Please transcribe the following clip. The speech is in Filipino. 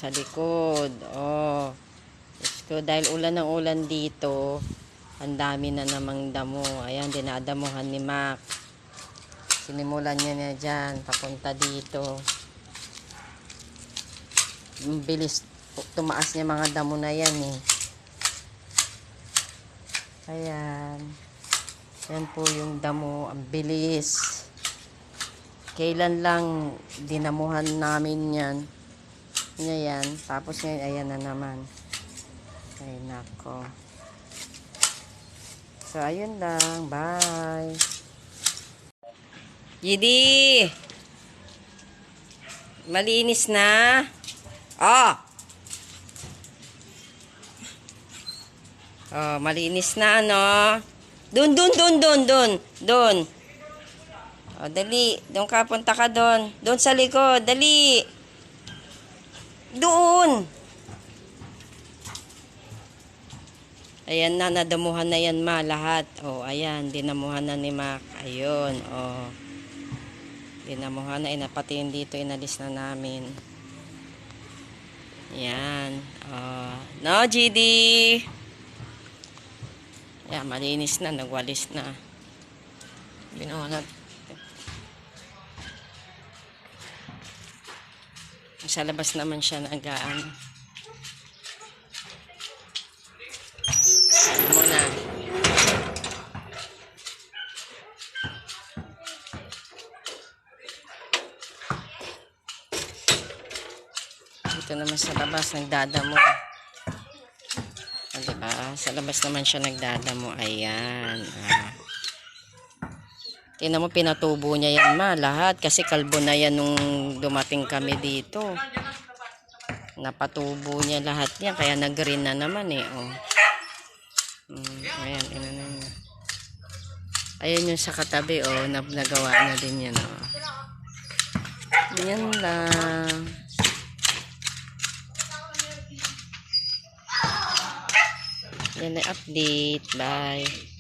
sa likod. Oh. So, dahil ulan ng ulan dito, ang dami na namang damo. Ayan, dinadamuhan ni Mac. Sinimulan niya dyan, papunta dito. Bilis tumaas niya mga damo na yan eh. Ayan. Yan po yung damo. Ang bilis. Kailan lang dinamuhan namin yan. Ngayon. Tapos ngayon, ayan na naman. Ay, nako. So, ayun lang. Bye. Yidi! Malinis na. Oh! Oh, malinis na, ano? Dun. Oh, dali. Doon ka, punta ka doon. Doon sa likod. Dali. Doon. Ayan na, nadamuhan na yan, ma, lahat. Oh, ayan, dinamuhan na ni Mac. Ayun, oh. Dinamuhan na, pati yung dito, inalis na namin. Yan. Oh. No, GD. Yan, malinis na, nagwalis na. Binuhat. Sa labas naman siya nagaan. Muna. Dito naman sa labas, nagdadamo. Diba? Sa labas naman siya nagdadamo. Ayan. Tingnan mo, pinatubo niya yan, ma. Lahat. Kasi kalbo na yan nung dumating kami dito. Napatubo niya lahat yan. Kaya nag-green na naman eh. Oh. Ayan. Ayan yung sa katabi. Oh. Nagawa na din yan. Oh. Yan lang. Yan na update. Bye.